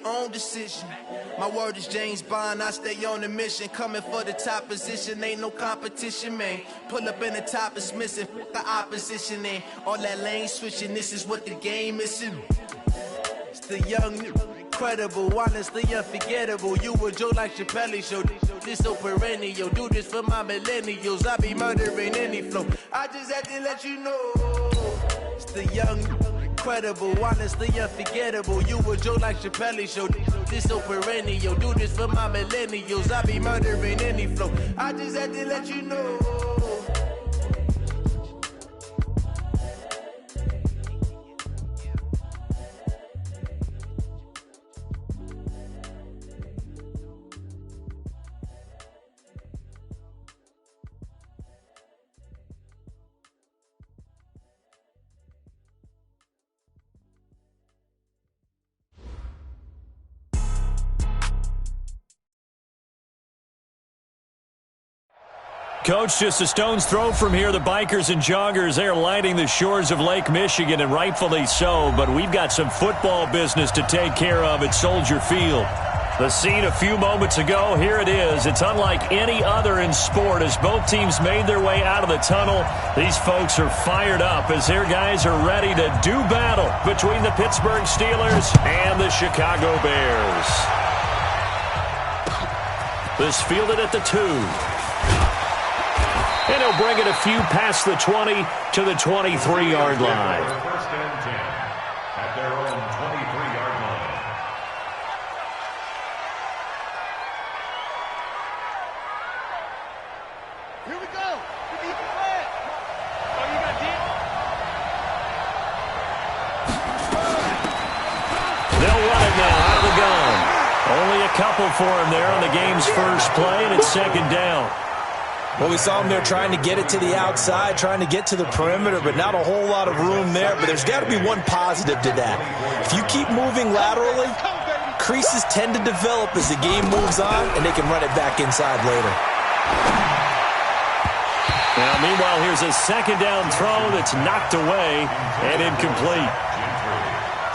own decision. My word is James Bond, I stay on a mission. Coming for the top position, ain't no competition, man. Pull up in the top is missing, fuck the opposition, and all that lane switching, this is what the game is. It's the young, incredible, honestly unforgettable. You a Joe like Chappelle show, this so perennial. Do this for my millennials, I be murdering any flow. I just had to let you know. It's the young, incredible, honestly unforgettable. You a Joe like Chappelle show, this so perennial. Do this for my millennials, I be murdering any flow. I just had to let you know. Coach, just a stone's throw from here, the bikers and joggers, they're lighting the shores of Lake Michigan, and rightfully so, but we've got some football business to take care of at Soldier Field. The scene a few moments ago, here it is. It's unlike any other in sport as both teams made their way out of the tunnel. These folks are fired up as their guys are ready to do battle between the Pittsburgh Steelers and the Chicago Bears. This fielded at the 2. And he'll bring it a few past the 20 to the 23-yard line. First and 10 at their own 23-yard line. Here we go. We need the flag. Oh, you got deep? They'll run it now out of the gun. Only a couple for him there on the game's first play, and it's second down. Well, we saw him there trying to get it to the outside, trying to get to the perimeter, but not a whole lot of room there. But there's got to be one positive to that. If you keep moving laterally, creases tend to develop as the game moves on, and they can run it back inside later. Now, meanwhile, here's a second down throw that's knocked away and incomplete.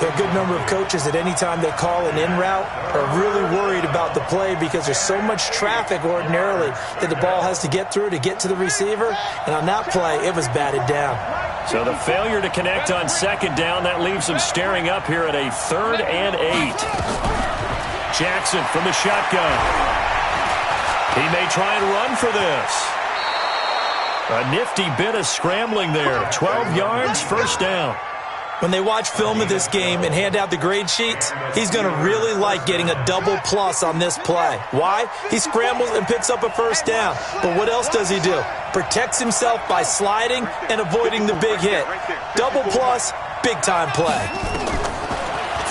There are a good number of coaches at any time they call an in route are really worried about the play because there's so much traffic ordinarily that the ball has to get through to get to the receiver. And on that play, it was batted down. So the failure to connect on second down, that leaves them staring up here at a 3rd and 8. Jackson from the shotgun. He may try and run for this. A nifty bit of scrambling there. 12 yards, first down. When they watch film of this game and hand out the grade sheets, he's going to really like getting a double plus on this play. Why? He scrambles and picks up a first down. But what else does he do? Protects himself by sliding and avoiding the big hit. Double plus, big-time play.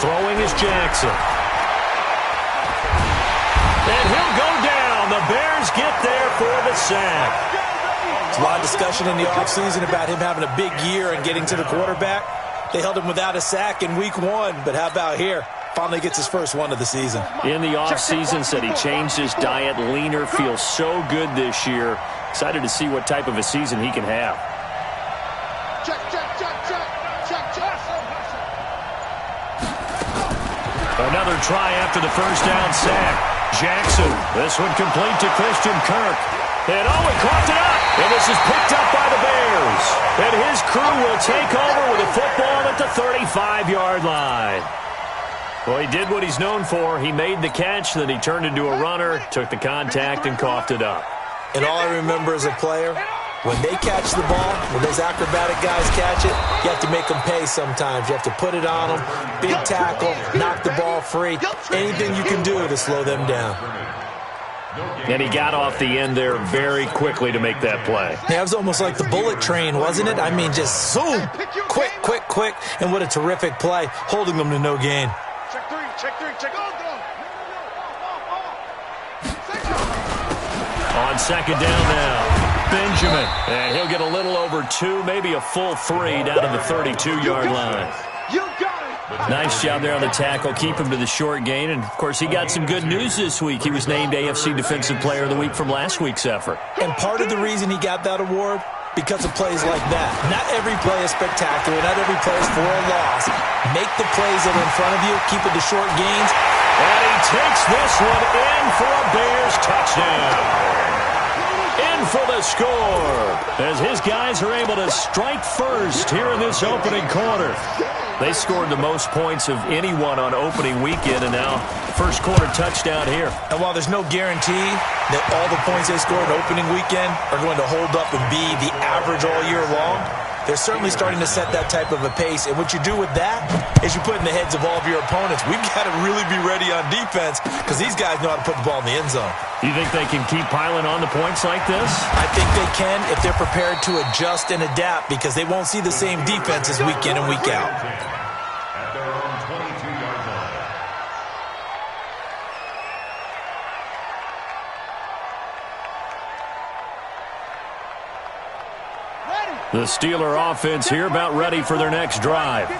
Throwing is Jackson. And he'll go down. The Bears get there for the sack. There's a lot of discussion in the offseason about him having a big year and getting to the quarterback. They held him without a sack in week 1, but how about here? Finally gets his first one of the season. In the offseason, said he changed his diet, leaner, feels so good this year. Excited to see what type of a season he can have. Another try after the first down sack. Jackson, this one complete to Christian Kirk. And he caught it up. And this is picked up by the Bears. And his crew will take over with a football at the 35-yard line. Well, he did what he's known for. He made the catch, then he turned into a runner, took the contact, and coughed it up. And all I remember as a player, when they catch the ball, when those acrobatic guys catch it, you have to make them pay sometimes. You have to put it on them, big tackle, knock the ball free. Anything you can do to slow them down. And he got off the end there very quickly to make that play. Yeah, it was almost like the bullet train, wasn't it? I mean, just zoom, quick, quick, quick. And what a terrific play, holding them to no gain. Check three, check. On second down now, Benjamin. And he'll get a little over 2, maybe a full 3 down to the 32-yard line. You got it. Nice job there on the tackle. Keep him to the short gain. And, of course, he got some good news this week. He was named AFC Defensive Player of the Week from last week's effort. And part of the reason he got that award, because of plays like that. Not every play is spectacular. Not every play is for a loss. Make the plays that are in front of you. Keep it to short gains. And he takes this one in for a Bears touchdown. In for the score as his guys are able to strike first here in this opening quarter. They scored the most points of anyone on opening weekend, and now first quarter touchdown here. And while there's no guarantee that all the points they scored opening weekend are going to hold up and be the average all year long, they're certainly starting to set that type of a pace. And what you do with that is you put in the heads of all of your opponents, we've got to really be ready on defense because these guys know how to put the ball in the end zone. You think they can keep piling on the points like this? I think they can if they're prepared to adjust and adapt because they won't see the same defenses week in and week out. At their own 22-yard line. The Steeler offense here about ready for their next drive.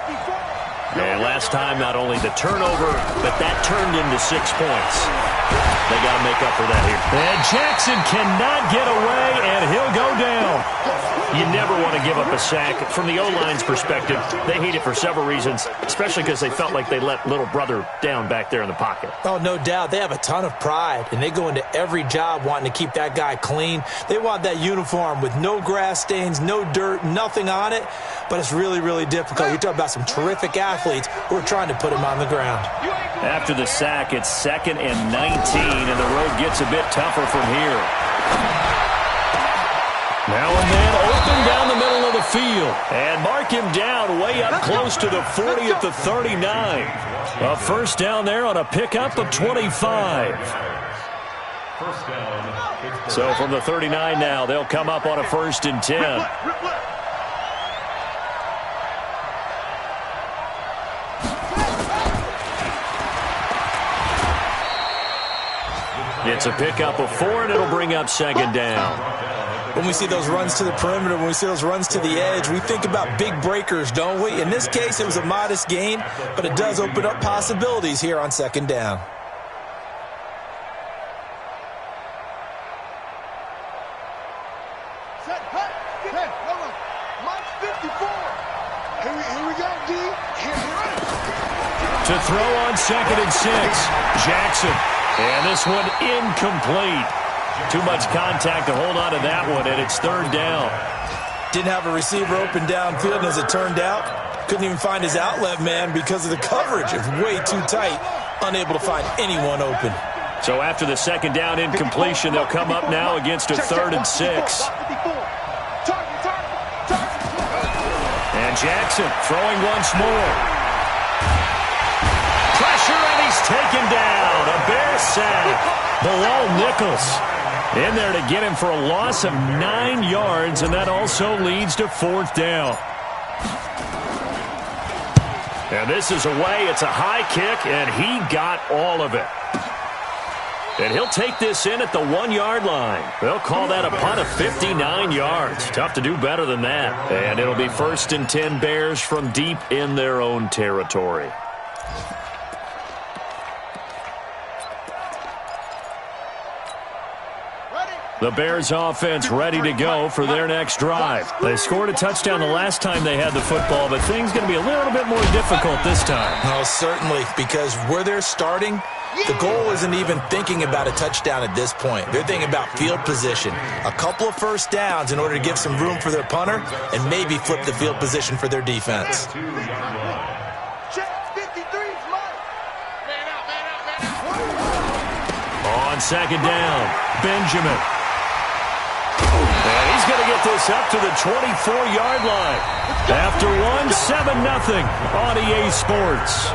And last time, not only the turnover, but that turned into 6 points. They got to make up for that here. And Jackson cannot get away, and he'll go down. You never want to give up a sack. From the O-line's perspective, they hate it for several reasons, especially because they felt like they let little brother down back there in the pocket. Oh, no doubt. They have a ton of pride, and they go into every job wanting to keep that guy clean. They want that uniform with no grass stains, no dirt, nothing on it, but it's really, really difficult. You're talking about some terrific athletes who are trying to put him on the ground. After the sack, it's 2nd and 19, and the road gets a bit tougher from here. Now and then, open down the middle of the field. And mark him down way up close to the 40 at the 39. A first down there on a pickup of 25. So from the 39 now, they'll come up on a 1st and 10. It's a pickup of 4, and it'll bring up 2nd down. When we see those runs to the perimeter, when we see those runs to the edge, we think about big breakers, don't we? In this case, it was a modest gain, but it does open up possibilities here on 2nd down. To throw on 2nd and 6, Jackson. And this one incomplete. Too much contact to hold on to that one, and it's 3rd down. Didn't have a receiver open downfield, and as it turned out, couldn't even find his outlet man because of the coverage. It was way too tight, unable to find anyone open. So after the 2nd down incompletion, they'll come up now against a 3rd and 6. And Jackson throwing once more. Pressure, and he's taken down. A Bear sack below Nichols. In there to get him for a loss of 9 yards, and that also leads to 4th down. And this is away. It's a high kick, and he got all of it. And he'll take this in at the 1-yard line. They'll call that a punt of 59 yards. Tough to do better than that. And it'll be 1st and 10 Bears from deep in their own territory. The Bears offense ready to go for their next drive. They scored a touchdown the last time they had the football, but things going to be a little bit more difficult this time. Oh, certainly, because where they're starting, the goal isn't even thinking about a touchdown at this point. They're thinking about field position. A couple of first downs in order to give some room for their punter and maybe flip the field position for their defense. On 2nd down, Benjamin. And he's going to get this up to the 24-yard line. After 7-0 on EA Sports.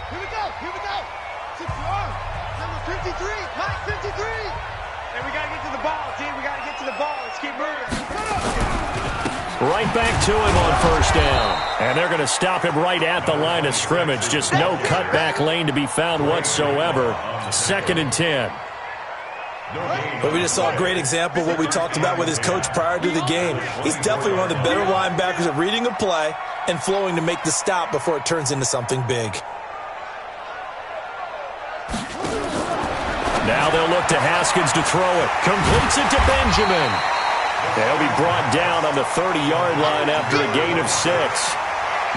Here we go. 6-yard. Number 53. Mike 53. And we got to get to the ball, team. We got to get to the ball. Let's keep moving. Right back to him on 1st down. And they're going to stop him right at the line of scrimmage. Just no cutback lane to be found whatsoever. 2nd and 10. But we just saw a great example of what we talked about with his coach prior to the game. He's definitely one of the better linebackers at reading a play and flowing to make the stop before it turns into something big. Now they'll look to Haskins to throw it. Completes it to Benjamin. He'll be brought down on the 30-yard line after a gain of 6.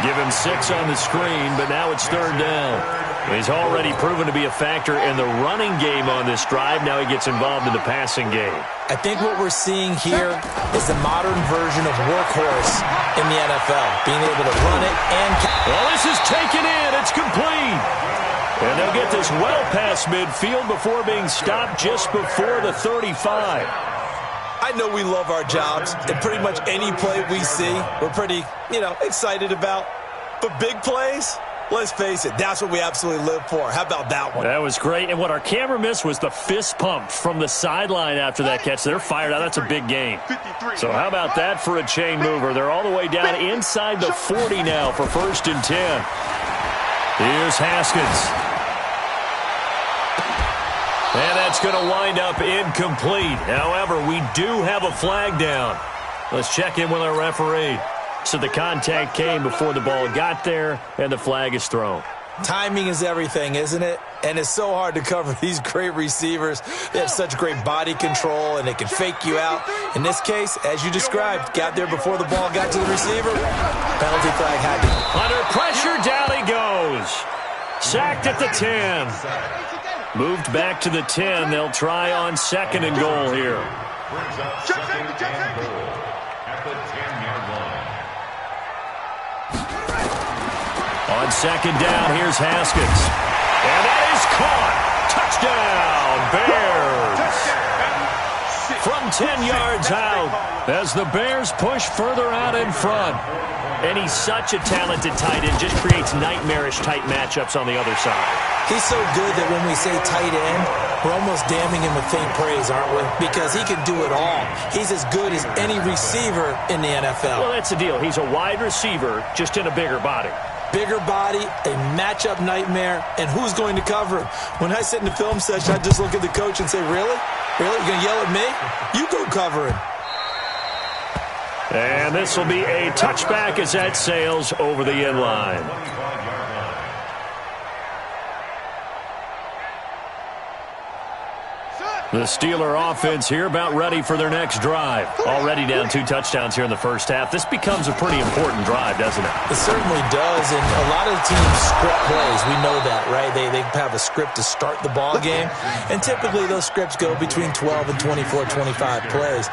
Give him 6 on the screen, but now it's third down. He's already proven to be a factor in the running game on this drive. Now he gets involved in the passing game. I think what we're seeing here is the modern version of workhorse in the NFL, being able to run it and... Well, this is taken in. It's complete. And they'll get this well past midfield before being stopped just before the 35. I know we love our jobs, and pretty much any play we see, we're pretty, excited about. But big plays, let's face it, that's what we absolutely live for. How about that one? That was great. And what our camera missed was the fist pump from the sideline after that catch. They're fired out. That's a big gain. So how about that for a chain mover? They're all the way down inside the 40 now for 1st and 10. Here's Haskins. And that's going to wind up incomplete. However, we do have a flag down. Let's check in with our referee. So the contact came before the ball got there, and the flag is thrown. Timing is everything, isn't it? And it's so hard to cover these great receivers. They have such great body control, and they can fake you out. In this case, as you described, got there before the ball got to the receiver. Penalty flag had to. Under pressure, down he goes. Sacked at the 10. Moved back to the 10. They'll try on 2nd and goal here. On 2nd down, here's Haskins. And that is caught. Touchdown, Bears. From 10 yards out as the Bears push further out in front. And he's such a talented tight end, just creates nightmarish-type matchups on the other side. He's so good that when we say tight end, we're almost damning him with faint praise, aren't we? Because he can do it all. He's as good as any receiver in the NFL. Well, that's the deal. He's a wide receiver, just in a bigger body. Bigger body, a matchup nightmare, and who's going to cover him? When I sit in the film session, I just look at the coach and say, really? Really? You're going to yell at me? You go cover him. And this will be a touchback as that sails over the end line. The Steeler offense here about ready for their next drive. Already down 2 touchdowns here in the first half. This becomes a pretty important drive, doesn't it? It certainly does, and a lot of teams script plays. We know that, right? They have a script to start the ball game, and typically those scripts go between 12 and 24, 25 plays.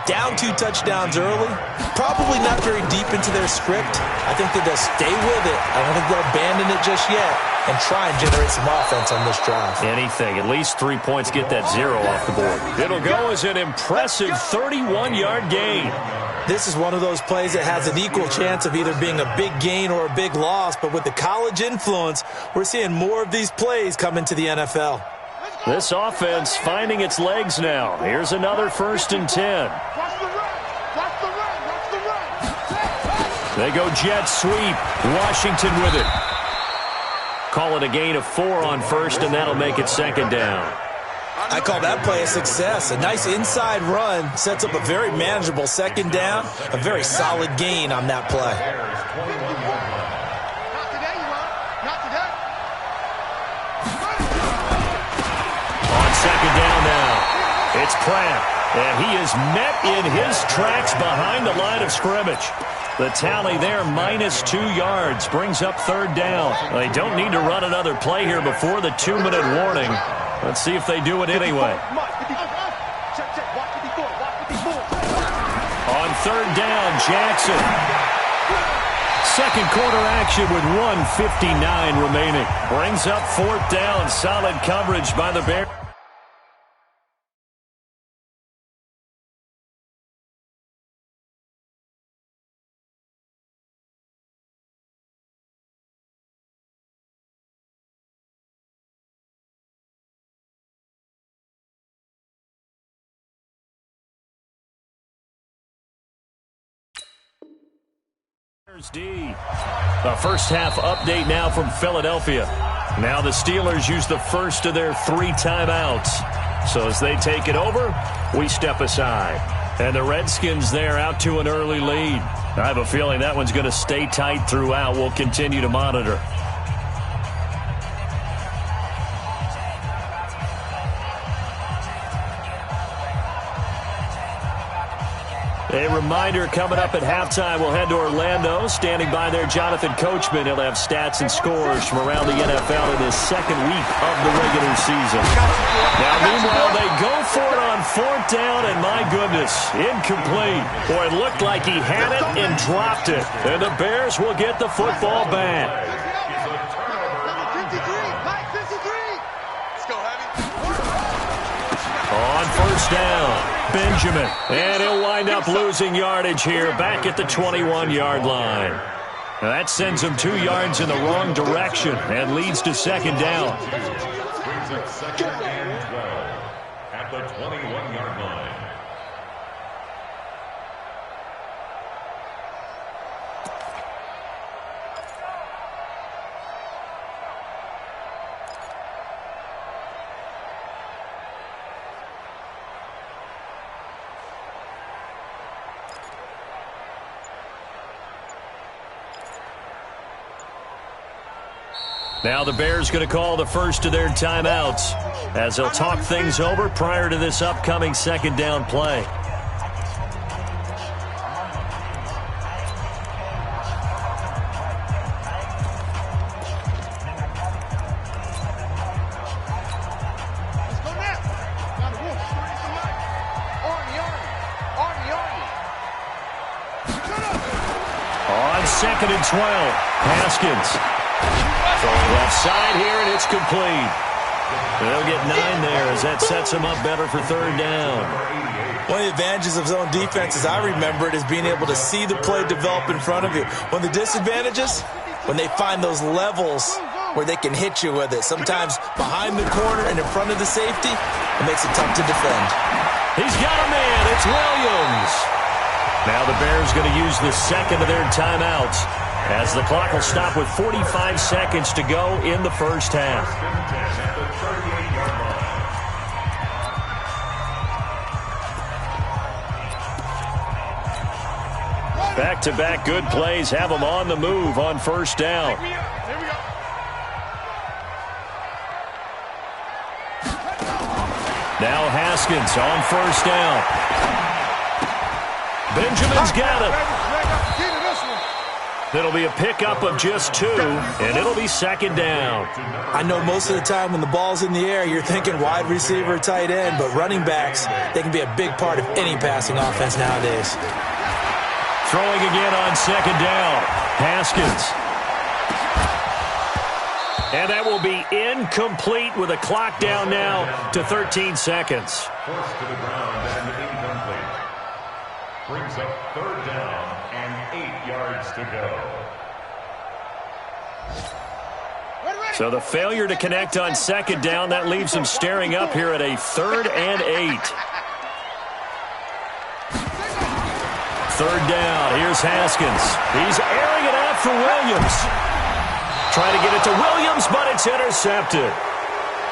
Down 2 touchdowns early, probably not very deep into their script. I think that they'll stay with it. I don't think they'll abandon it just yet and try and generate some offense on this drive. Anything. At least 3 points, get that 0 off the board. It'll go as an impressive 31-yard gain. This is one of those plays that has an equal chance of either being a big gain or a big loss, but with the college influence, we're seeing more of these plays come into the NFL. This offense finding its legs now. Here's another 1st and 10. They go jet sweep. Washington with it. Call it a gain of 4 on 1st, and that'll make it 2nd down. I call that play a success. A nice inside run sets up a very manageable 2nd down. A very solid gain on that play. On 2nd down now, it's Pratt, and he is met in his tracks behind the line of scrimmage. The tally there, -2 yards, brings up 3rd down. They don't need to run another play here before the 2-minute warning. Let's see if they do it anyway. On 3rd down, Jackson. 2nd quarter action with 1:59 remaining. Brings up 4th down. Solid coverage by the Bears. D. A first half update now from Philadelphia. Now the Steelers use the first of their 3 timeouts. So as they take it over, we step aside. And the Redskins there out to an early lead. I have a feeling that one's going to stay tight throughout. We'll continue to monitor. A reminder coming up at halftime, we'll head to Orlando. Standing by there, Jonathan Coachman. He'll have stats and scores from around the NFL in his second week of the regular season. Now, meanwhile, they go for it on fourth down, and my goodness, incomplete. Boy, it looked like he had it and dropped it. And the Bears will get the football back. On first down, Benjamin. And he'll wind up losing yardage here back at the 21-yard line. Now that sends him 2 yards in the wrong direction and leads to second down. Brings up second and 12 at the 21-yard line. Now the Bears going to call the first of their timeouts as they'll talk things over prior to this upcoming second down play. On second and 12, Haskins. Throwing left side here, and it's complete. They'll get 9 there as that sets them up better for third down. One of the advantages of zone defense, as I remember it, is being able to see the play develop in front of you. One of the disadvantages, when they find those levels where they can hit you with it. Sometimes behind the corner and in front of the safety, it makes it tough to defend. He's got a man. It's Williams. Now the Bears going to use the second of their timeouts, as the clock will stop with 45 seconds to go in the first half. Back-to-back good plays have them on the move on first down. Now Haskins on first down. Benjamin's got it. It'll be a pickup of just 2, and it'll be second down. I know most of the time when the ball's in the air, you're thinking wide receiver, tight end, but running backs, they can be a big part of any passing offense nowadays. Throwing again on second down, Haskins. And that will be incomplete with a clock down now to 13 seconds. Forced to the ground and incomplete. Brings up third down and 8 yards to go. So the failure to connect on second down, that leaves him staring up here at a 3rd and 8. Third down, here's Haskins. He's airing it out for Williams. Trying to get it to Williams, but it's intercepted.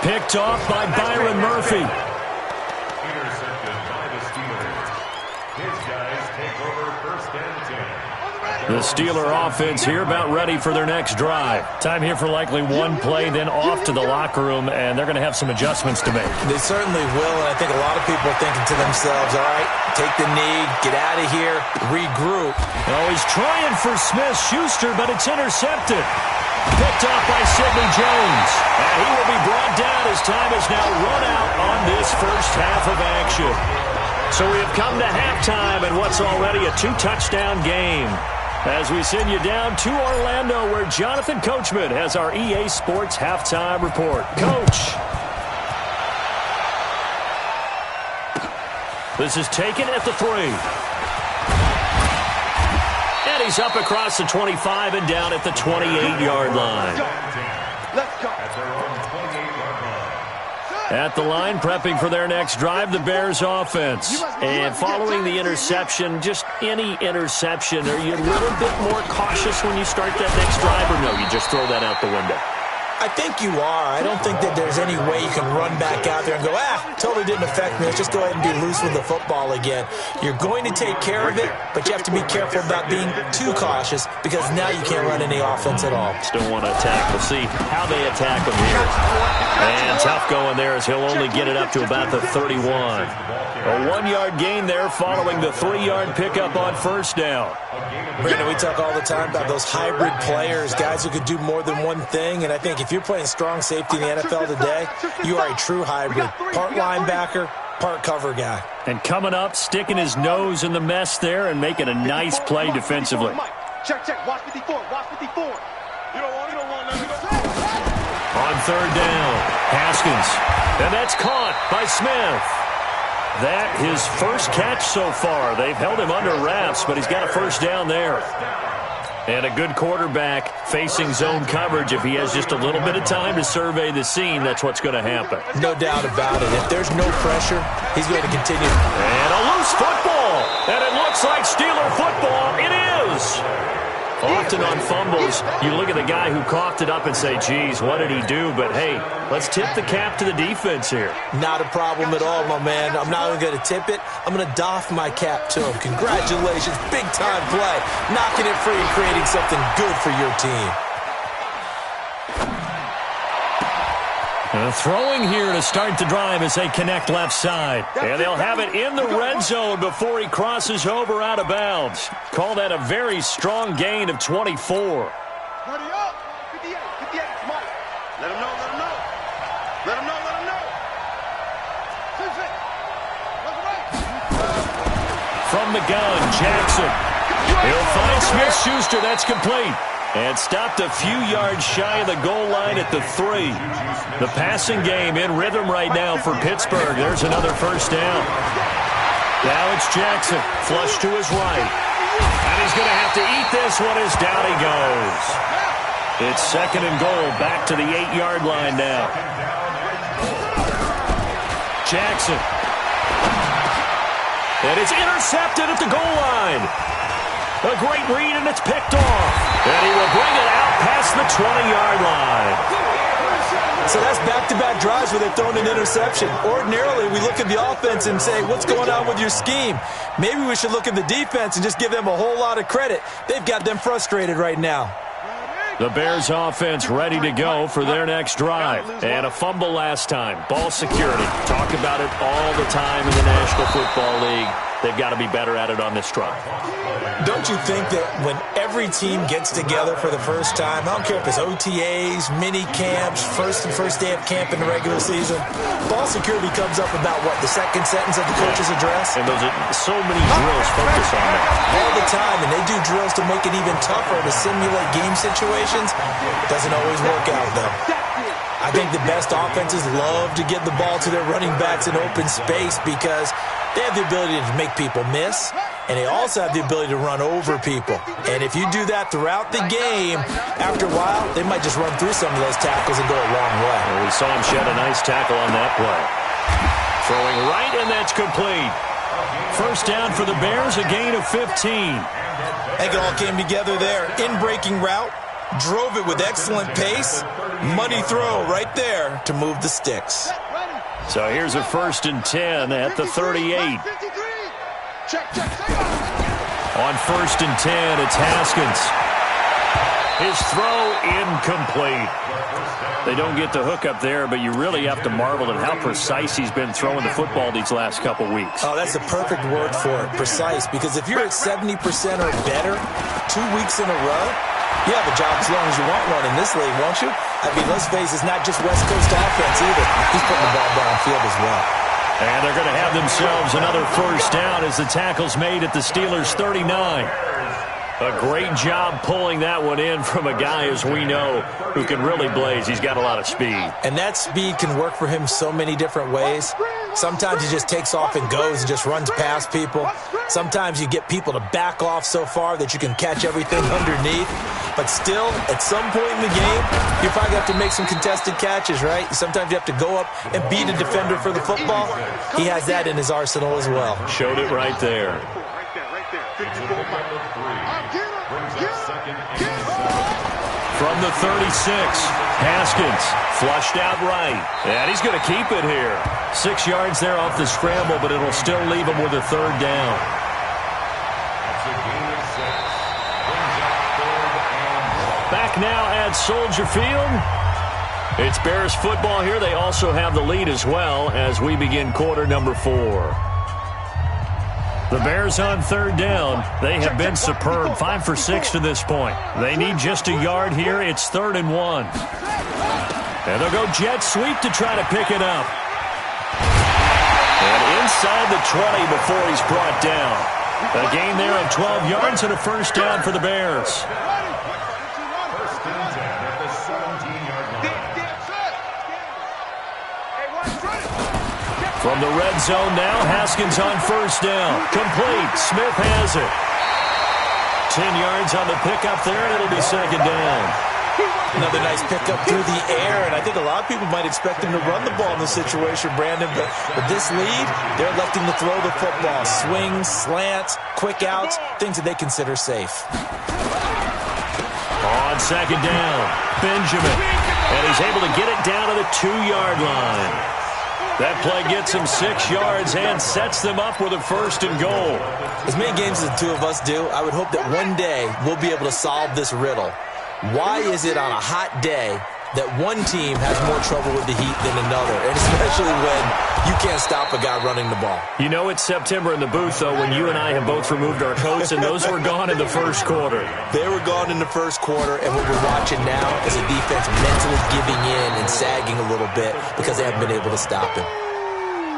Picked off by Byron Murphy. Intercepted by the Steelers. His guys take over first and 10. The Steeler offense here about ready for their next drive. Time here for likely one play, then off to the locker room, and they're going to have some adjustments to make. They certainly will, and I think a lot of people are thinking to themselves, all right, take the knee, get out of here, regroup. Oh, he's trying for Smith-Schuster, but it's intercepted. Picked off by Sidney Jones. And he will be brought down as time has now run out on this first half of action. So we have come to halftime in what's already a 2-touchdown game, as we send you down to Orlando, where Jonathan Coachman has our EA Sports halftime report. Coach. This is taken at the 3. And he's up across the 25 and down at the 28-yard line. Let's go. At the line, prepping for their next drive, the Bears offense. And following the interception, just any interception, are you a little bit more cautious when you start that next drive, or no, you just throw that out the window? I I think you are. I don't think that there's any way you can run back out there and go, totally didn't affect me. Let's just go ahead and be loose with the football again. You're going to take care of it, but you have to be careful about being too cautious because now you can't run any offense at all. Still want to attack. We'll see how they attack him here. And tough going there as he'll only get it up to about the 31. A 1-yard gain there following the 3-yard pickup on first down. Brandon, we talk all the time about those hybrid players, guys who could do more than one thing, and I think if you're playing strong safety in the NFL today, you are a true hybrid. Part linebacker, part cover guy. And coming up, sticking his nose in the mess there and making a nice play defensively. Check. Watch 54. Watch 54. You don't want On third down, Haskins. And that's caught by Smith. That his first catch so far. They've held him under wraps, but he's got a first down there. And a good quarterback facing zone coverage. If he has just a little bit of time to survey the scene, that's what's going to happen. No doubt about it. If there's no pressure, he's going to continue. And a loose football. And it looks like Steeler football. It is. Often on fumbles, you look at the guy who coughed it up and say, geez, what did he do? But, hey, let's tip the cap to the defense here. Not a problem at all, my man. I'm not even going to tip it. I'm going to doff my cap to him. Congratulations. Big-time play. Knocking it free and creating something good for your team. Throwing here to start the drive as they connect left side. And they'll have it in the red zone before he crosses over out of bounds. Call that a very strong gain of 24. 58. Come on. Let him know. From the gun, Jackson. He'll find Smith-Schuster. That's complete. And stopped a few yards shy of the goal line at the 3. The passing game in rhythm right now for Pittsburgh. There's another first down. Now it's Jackson, flush to his right. And he's going to have to eat this one as down he goes. It's second and goal, back to the 8-yard line now. Jackson. And it's intercepted at the goal line. A great read, and it's picked off. And he will bring it out past the 20-yard line. So that's back-to-back drives where they've thrown an interception. Ordinarily, we look at the offense and say, what's going on with your scheme? Maybe we should look at the defense and just give them a whole lot of credit. They've got them frustrated right now. The Bears offense ready to go for their next drive. And a fumble last time. Ball security. Talk about it all the time in the National Football League. They've got to be better at it on this drive. Don't you think that when every team gets together for the first time, I don't care if it's OTAs, mini camps, first day of camp in the regular season, ball security comes up about what, the second sentence of the coach's address? And those are so many drills focus on that. All the time, and they do drills to make it even tougher to simulate game situations. Doesn't always work out, though. I think the best offenses love to get the ball to their running backs in open space because they have the ability to make people miss, and they also have the ability to run over people. And if you do that throughout the game, after a while, they might just run through some of those tackles and go a long way. Well, we saw him shed a nice tackle on that play. Throwing right, and that's complete. First down for the Bears, a gain of 15. I think it all came together there. In-breaking route, drove it with excellent pace. Money throw right there to move the sticks. So here's a 1st and 10 at the 38. On 1st and 10, it's Haskins. His throw incomplete. They don't get the hook up there, but you really have to marvel at how precise he's been throwing the football these last couple weeks. Oh, that's the perfect word for it, precise, because if you're at 70% or better 2 weeks in a row, you have a job as long as you want one in this league, won't you? I mean, let's face it, it's not just West Coast offense either. He's putting the ball downfield as well. And they're going to have themselves another first down as the tackle's made at the Steelers' 39. A great job pulling that one in from a guy, as we know, who can really blaze. He's got a lot of speed. And that speed can work for him so many different ways. Sometimes he just takes off and goes and just runs past people. Sometimes you get people to back off so far that you can catch everything underneath. But still, at some point in the game, you probably have to make some contested catches, right? Sometimes you have to go up and beat a defender for the football. He has that in his arsenal as well. Showed it right there. Right there. 54. Brings up second and 7. From the 36, Haskins flushed out right. And he's going to keep it here. 6 yards there off the scramble, but it'll still leave him with a third down. That's a gain of 6. Brings up 3rd and 1. Back now at Soldier Field. It's Bears football here. They also have the lead as well as we begin quarter number 4. The Bears on third down. They have been superb. 5 for 6 to this point. They need just a yard here. It's 3rd and 1. And they'll go jet sweep to try to pick it up. And inside the 20 before he's brought down. A gain there of 12 yards and a first down for the Bears. First and 10 at the 17-yard line. From the red zone now, Haskins on first down. Complete. Smith has it. 10 yards on the pickup there, and it'll be second down. Another nice pickup through the air, and I think a lot of people might expect him to run the ball in this situation, Brandon, but with this lead, they're electing to throw the football. Swings, slants, quick outs, things that they consider safe. On second down, Benjamin, and he's able to get it down to the 2-yard line. That play gets him 6 yards and sets them up with a first and goal. As many games as the two of us do, I would hope that one day we'll be able to solve this riddle. Why is it on a hot day that one team has more trouble with the heat than another, and especially when you can't stop a guy running the ball? You know it's September in the booth, though, when you and I have both removed our coats, and those were gone in the first quarter. They were gone in the first quarter, and what we're watching now is a defense mentally giving in and sagging a little bit because they haven't been able to stop him.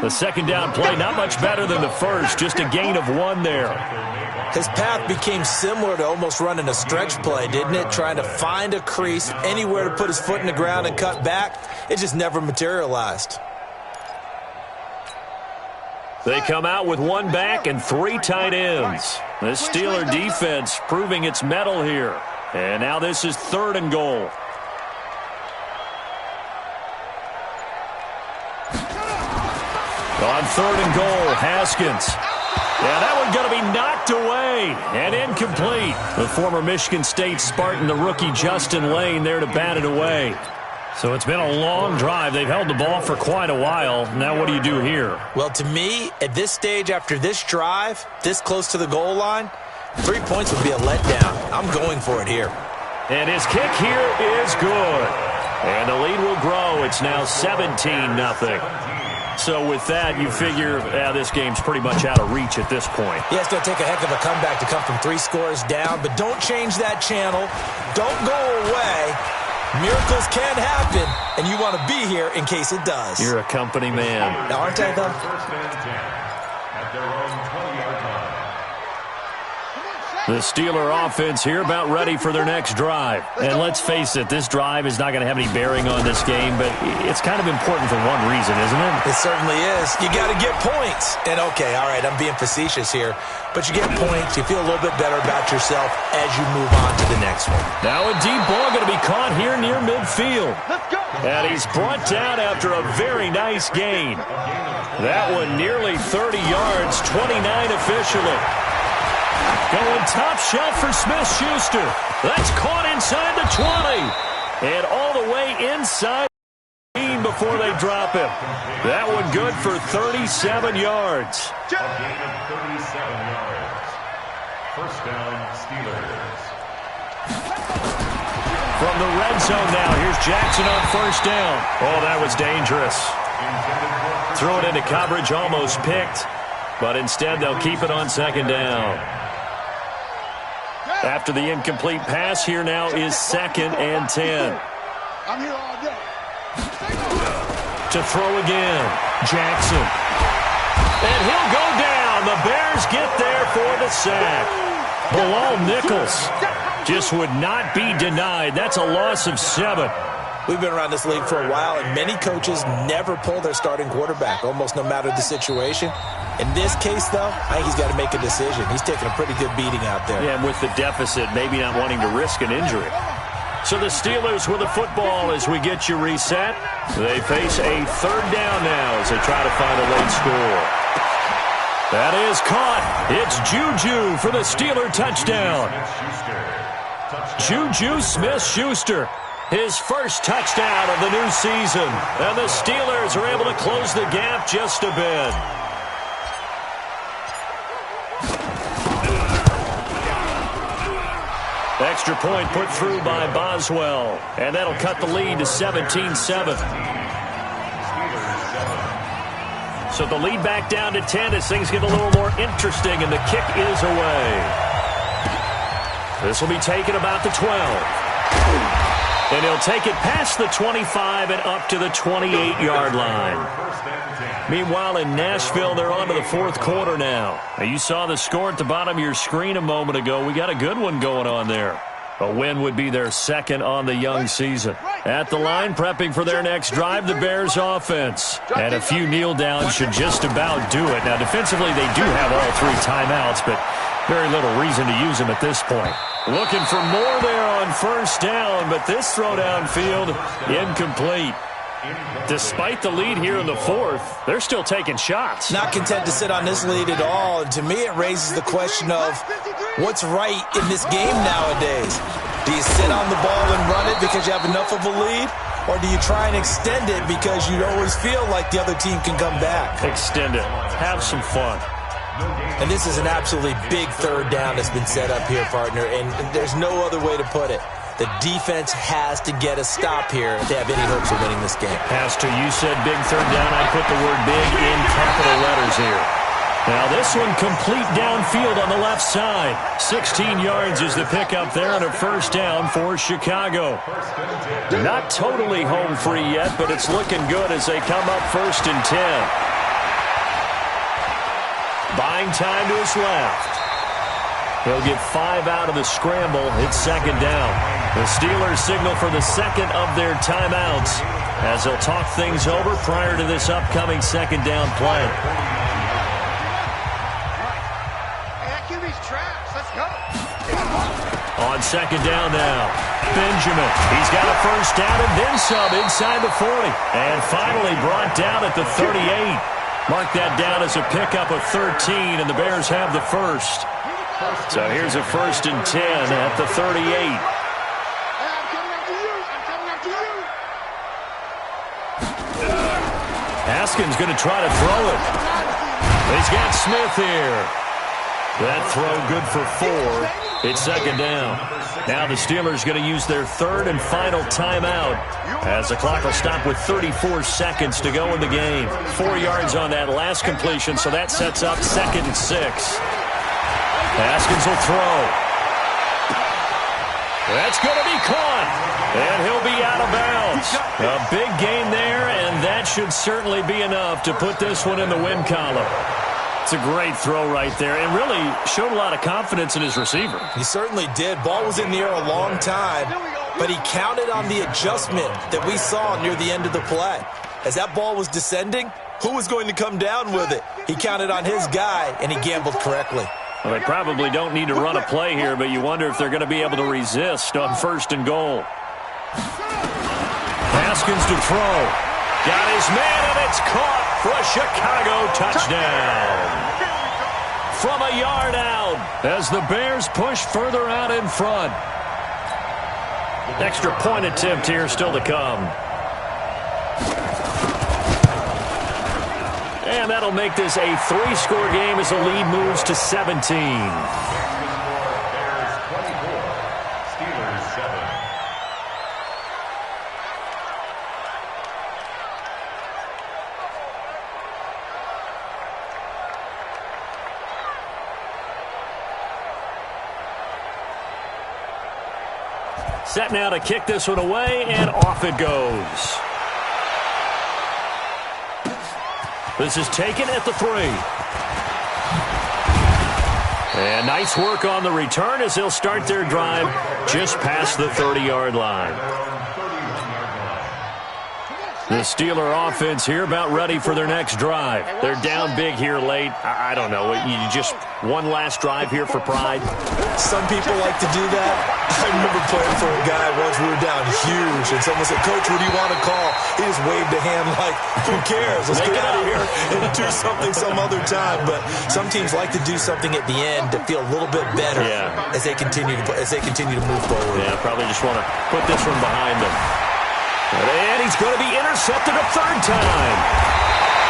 The second down play, not much better than the first, just a gain of 1 there. His path became similar to almost running a stretch play, didn't it? Trying to find a crease, anywhere to put his foot in the ground and cut back. It just never materialized. They come out with 1 back and 3 tight ends. The Steeler defense proving its mettle here. And now this is 3rd and goal. On 3rd and goal, Haskins. Yeah, that one's going to be knocked away and incomplete. The former Michigan State Spartan, the rookie Justin Lane, there to bat it away. So it's been a long drive. They've held the ball for quite a while. Now what do you do here? Well, to me, at this stage, after this drive, this close to the goal line, 3 points would be a letdown. I'm going for it here. And his kick here is good. And the lead will grow. It's now 17-0. So with that, you figure this game's pretty much out of reach at this point. Yeah, it's going to take a heck of a comeback to come from 3 scores down, but don't change that channel. Don't go away. Miracles can happen, and you want to be here in case it does. You're a company man. Now, aren't I, though? First and 10 at their own 20-yard line. The Steeler offense here about ready for their next drive. And let's face it, this drive is not going to have any bearing on this game, but it's kind of important for one reason, isn't it? It certainly is. You got to get points. And, okay, all right, I'm being facetious here, but you get points, you feel a little bit better about yourself as you move on to the next one. Now a deep ball going to be caught here near midfield. And he's brought down after a very nice gain. That one nearly 30 yards, 29 officially. Going top shelf for Smith-Schuster. That's caught inside the 20. And all the way inside before they drop him. That one good for 37 yards. A gain of 37 yards. First down, Steelers. From the red zone now, here's Jackson on first down. Oh, that was dangerous. Threw it into coverage, almost picked. But instead, they'll keep it on second down. After the incomplete pass, here now is 2nd and 10. I'm here all day. To throw again, Jackson. And he'll go down. The Bears get there for the sack. Bilal Nichols just would not be denied. That's a loss of 7. We've been around this league for a while, and many coaches never pull their starting quarterback, almost no matter the situation. In this case, though, I think he's got to make a decision. He's taking a pretty good beating out there. Yeah, and with the deficit, maybe not wanting to risk an injury. So the Steelers with the football as we get you reset. They face a 3rd down now as they try to find a late score. That is caught. It's Juju for the Steeler touchdown. Juju Smith-Schuster, his first touchdown of the new season. And the Steelers are able to close the gap just a bit. Extra point put through by Boswell. And that'll cut the lead to 17-7. So the lead back down to 10 as things get a little more interesting, and the kick is away. This will be taken about the 12. And he'll take it past the 25 and up to the 28-yard line. Meanwhile, in Nashville, they're on to the fourth quarter now. You saw the score at the bottom of your screen a moment ago. We got a good one going on there. A win would be their second on the young season. At the line, prepping for their next drive, the Bears offense. And a few kneel downs should just about do it. Now, defensively, they do have all three timeouts, but very little reason to use them at this point. Looking for more there on first down, but this throw downfield, incomplete. Despite the lead here in the fourth, they're still taking shots. Not content to sit on this lead at all. And to me, it raises the question of what's right in this game nowadays. Do you sit on the ball and run it because you have enough of a lead? Or do you try and extend it because you always feel like the other team can come back? Extend it. Have some fun. And this is an absolutely big third down that's been set up here, partner, and there's no other way to put it. The defense has to get a stop here if they have any hopes of winning this game. Has to. You said big third down. I put the word big in capital letters here. Now this one complete downfield on the left side. 16 yards is the pickup there and a first down for Chicago. Not totally home free yet, but it's looking good as they come up 1st and 10. Buying time to his left. They'll get 5 out of the scramble. It's second down. The Steelers signal for the second of their timeouts as they'll talk things over prior to this upcoming second down play. On second down now, Benjamin. He's got a first down and then some inside the 40. And finally brought down at the 38. Mark that down as a pickup of 13, and the Bears have the first. So here's a 1st and 10 at the 38. Haskins going to try to throw it. He's got Smith here. That throw good for 4. It's second down. Now the Steelers going to use their third and final timeout as the clock will stop with 34 seconds to go in the game. 4 yards on that last completion, so that sets up 2nd and 6. Haskins will throw. That's going to be caught. And he'll be out of bounds. A big gain there, and that should certainly be enough to put this one in the win column. It's a great throw right there, and really showed a lot of confidence in his receiver. He certainly did. Ball was in the air a long time, but he counted on the adjustment that we saw near the end of the play. As that ball was descending, who was going to come down with it? He counted on his guy, and he gambled correctly. Well, they probably don't need to run a play here, but you wonder if they're going to be able to resist on 1st and goal. Haskins to throw. Got his man, and it's caught for a Chicago touchdown. From a yard out as the Bears push further out in front. Extra point attempt here still to come. And that'll make this a 3-score game as the lead moves to 17. Set now to kick this one away, and off it goes. This is taken at the 3. And nice work on the return as they'll start their drive just past the 30-yard line. The Steeler offense here about ready for their next drive. They're down big here late. I don't know. You just One last drive here for Pride. Some people like to do that. I remember playing for a guy once. We were down huge, and someone said, "Coach, what do you want to call?" He just waved a hand like, "Who cares? Let's get out of here and do something some other time." But some teams like to do something at the end to feel a little bit better as they continue to move forward. Yeah, probably just want to put this one behind them. And he's going to be intercepted a third time.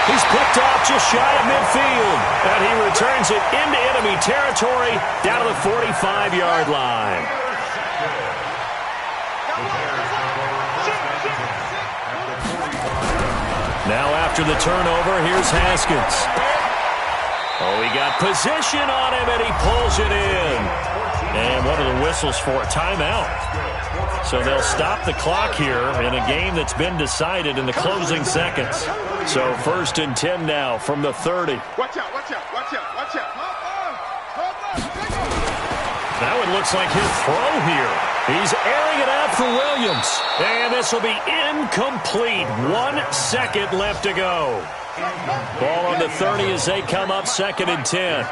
He's picked off just shy of midfield, and he returns it into enemy territory down to the 45-yard line. Now after the turnover, here's Haskins. Oh, he got position on him, and he pulls it in. And what are the whistles for? A timeout. So they'll stop the clock here in a game that's been decided in the closing seconds. So 1st and 10 now from the 30. Watch out, watch out, watch out, watch out. Now it looks like he'll throw here. He's airing it out for Williams. And this will be incomplete. 1 second left to go. Ball on the 30 as they come up 2nd and 10.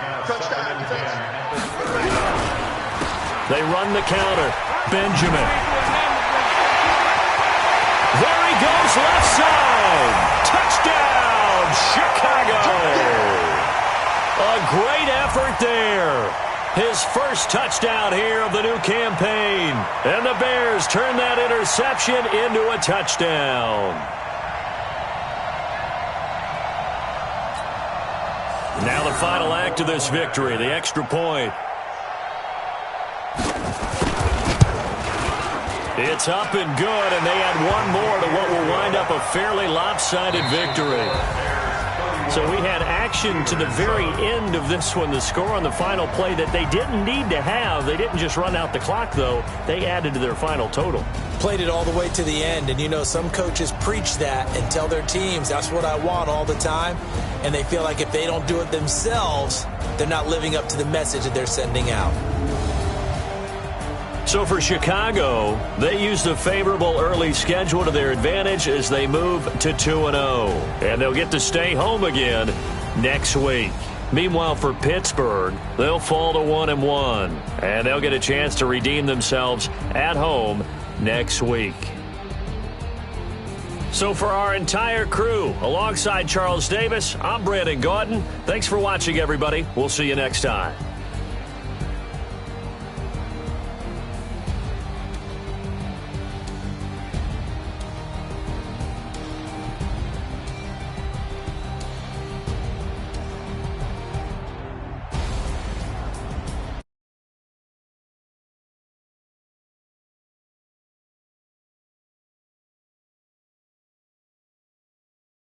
They run the counter. Benjamin. There he goes, left side. Touchdown, Chicago. A great effort there. His first touchdown here of the new campaign. And the Bears turn that interception into a touchdown. Now the final act of this victory, the extra point. It's up and good, and they add one more to what will wind up a fairly lopsided victory. So we had action to the very end of this one. The score on the final play that they didn't need to have. They didn't just run out the clock, though. They added to their final total. Played it all the way to the end, and you know some coaches preach that and tell their teams, that's what I want all the time, and they feel like if they don't do it themselves, they're not living up to the message that they're sending out. So for Chicago, they used a favorable early schedule to their advantage as they move to 2-0. And they'll get to stay home again next week. Meanwhile, for Pittsburgh, they'll fall to 1-1. And they'll get a chance to redeem themselves at home next week. So for our entire crew, alongside Charles Davis, I'm Brandon Gaudin. Thanks for watching, everybody. We'll see you next time.